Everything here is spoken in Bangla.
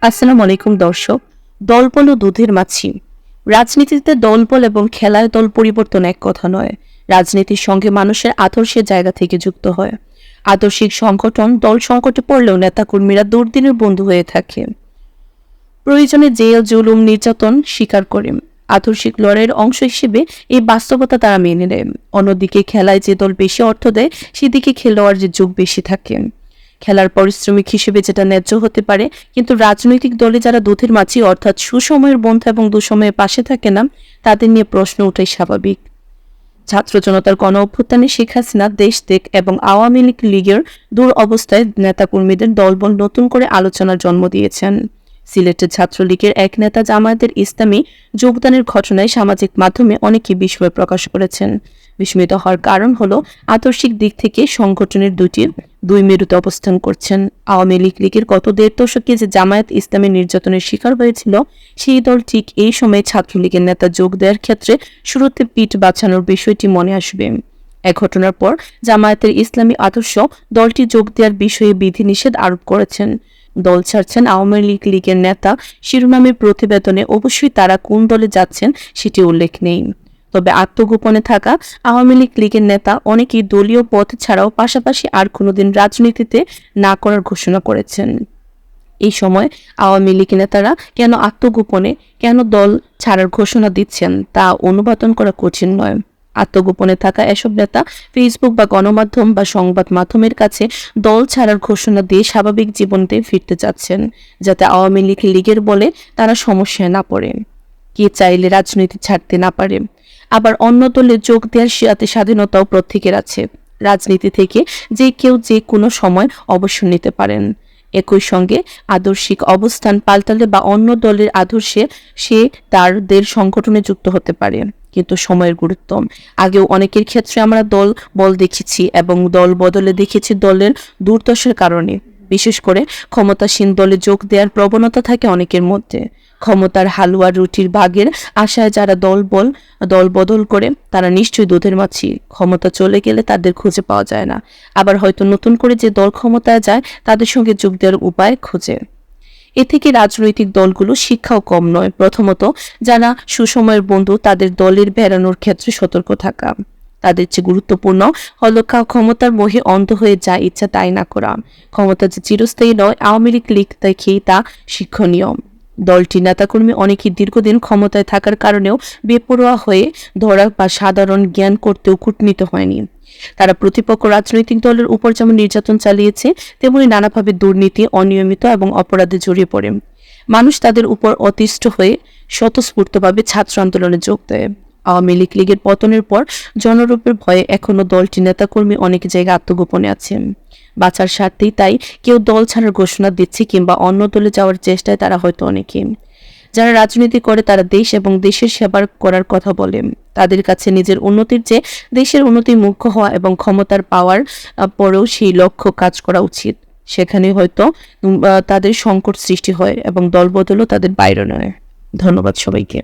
আসসালামু আলাইকুম দর্শক। দলবল ও দুধের মাছি। রাজনীতিতে দলবল এবং খেলায় দল পরিবর্তন এক কথা নয়। রাজনীতির সঙ্গে মানুষের আদর্শের জায়গা থেকে যুক্ত হয়। আদর্শিক সংগঠন দল সংকটে পড়লেও নেতাকর্মীরা দুর্দিনের বন্ধু হয়ে থাকে। প্রয়োজনে জেল, জুলুম, নির্যাতন স্বীকার করে আদর্শিক লড়াইয়ের অংশ হিসেবে এই বাস্তবতা তারা মেনে নেয়। অন্যদিকে খেলায় যে দল বেশি অর্থ দেয় সেদিকে খেলোয়াড়দের যোগ বেশি থাকে। খেলার পারিশ্রমিক হিসেবে যেটা ন্যায্য হতে পারে, কিন্তু রাজনৈতিক দলে যারা দুধের মাছি অর্থাৎ সুসময়ের বন্ধু এবং দুঃসময়ে পাশে থাকে না, তাদের নিয়ে প্রশ্ন ওঠাই স্বাভাবিক। ছাত্র জনতার গণ অভ্যুত্থানে শেখ হাসিনা, দেশত্যাগ এবং আওয়ামী লীগের দূর অবস্থায় নেতাকর্মীদের দলবল নতুন করে আলোচনার জন্ম দিয়েছেন। সিলেটের ছাত্রলীগের এক নেতা জামায়াতের ইসলামী যোগদানের ঘটনায় সামাজিক মাধ্যমে অনেকে বিস্ময় প্রকাশ করেছেন। বিস্মিত হওয়ার কারণ হলো আদর্শিক দিক থেকে সংগঠনের দুই মেরুতে অবস্থান করছেন। আওয়ামী লীগের গত ১.৫ দশকে যে জামায়াত ইসলামী নির্যাতনের শিকার হয়েছিল, সেই দল ঠিক এই সময়ে ছাত্রলীগের নেতা যোগ দেওয়ার ক্ষেত্রে শুরুতে পিঠ বাঁচানোর বিষয়টি মনে আসবে। এক ঘটনার পর জামায়াতের ইসলামী আদর্শ দলটি যোগ দেওয়ার বিষয়ে বিধিনিষেধ আরোপ করেছেন। দল ছাড়ছেন আওয়ামী লীগের নেতা শিরোনামে প্রতিবেদনে অবশ্যই তারা কোন দলে যাচ্ছেন সেটি উল্লেখ নেই। তবে আত্মগোপনে থাকা আওয়ামী লীগের নেতা অনেকেই দলীয় পথ ছাড়াও পাশাপাশি আর কোনোদিন রাজনীতিতে না করার ঘোষণা করেছেন। এই সময় আওয়ামী লীগ নেতারা কেন আত্মগোপনে, কেন দল ছাড়ার ঘোষণা দিচ্ছেন তা অনুবাদন করা কঠিন নয়। আত্মগোপনে থাকা এসব নেতা ফেসবুক বা গণমাধ্যম বা সংবাদ মাধ্যমের কাছে দল ছাড়ার ঘোষণা দিয়ে স্বাভাবিক জীবনতে ফিরতে চাচ্ছেন, যাতে আওয়ামী লীগের বলে তারা সমস্যায় না পড়ে, কে চাইলে রাজনীতি ছাড়তে না পারে। আবার অন্য দলে যোগ দেওয়ার সাথে স্বাধীনতাও প্রত্যেকের আছে। রাজনীতি থেকে যে কেউ যে কোনো সময় অবসর নিতে পারেন। একই সঙ্গে আদর্শিক অবস্থান পাল্টালে বা অন্য দলের আদর্শে সে তাদের সংগঠনে যুক্ত হতে পারে, কিন্তু সময়ের গুরুত্ব। আগেও অনেকের ক্ষেত্রে আমরা দল বল দেখেছি এবং দল বদলে দেখেছি দলের দুর্দশার কারণে। বিশেষ করে ক্ষমতাসীন দলে যোগ দেওয়ার প্রবণতা থাকে অনেকের মধ্যে। ক্ষমতার হালুয়া রুটির ভাগের আশায় যারা দল বদল করে তারা নিশ্চয়ই দুধের মাছি। ক্ষমতা চলে গেলে তাদের খুঁজে পাওয়া যায় না। আবার হয়তো নতুন করে যে দল ক্ষমতায় যায় তাদের সঙ্গে যোগ দেওয়ার উপায় খোঁজে। এ থেকে রাজনৈতিক দলগুলো শিক্ষাও কম নয়। প্রথমত, যারা সুসময়ের বন্ধু তাদের দলের বেড়ানোর ক্ষেত্রে সতর্ক থাকা। তাদের চেয়ে গুরুত্বপূর্ণ হলো ক্ষমতার মোহে অন্ধ হয়ে যা ইচ্ছা তাই না করা। ক্ষমতা যে চিরস্থায়ী নয়, আওয়ামী লীগ দেখেই তা শিক্ষণীয়। দলটির নেতাকর্মী অনেকেই দীর্ঘদিন ক্ষমতায় থাকার কারণেও বেপরোয়া হয়ে ধরা বা সাধারণ জ্ঞান করতেও কূটনীত হয়নি। তারা প্রতিপক্ষ রাজনৈতিক দলের উপর যেমন নির্যাতন চালিয়েছে, তেমনি নানাভাবে দুর্নীতি, অনিয়মিত এবং অপরাধে জড়িয়ে পড়ে। মানুষ তাদের উপর অতিষ্ঠ হয়ে স্বতঃস্ফূর্তভাবে ছাত্র আন্দোলনে যোগ দেয়। আওয়ামী লীগের পতনের পর জনরূপের ভয়ে এখনো দলটির নেতাকর্মী অনেক জায়গায় আত্মগোপনে আছেন। বাঁচার স্বার্থেই তাই কেউ দল ছাড়ার ঘোষণা দিচ্ছে কিংবা অন্য দলে যাওয়ার চেষ্টায় তারা হয়তো অনেকে। যারা রাজনীতি করে তারা দেশ এবং দেশের সেবা করার কথা বলে। তাদের কাছে নিজের উন্নতির চেয়ে দেশের উন্নতি মুখ্য হওয়া এবং ক্ষমতার পাওয়ার পরেও সেই লক্ষ্য কাজ করা উচিত। সেখানে হয়তো তাদের সংকট সৃষ্টি হয় এবং দলবদলও তাদের বাইরে নয়। ধন্যবাদ সবাইকে।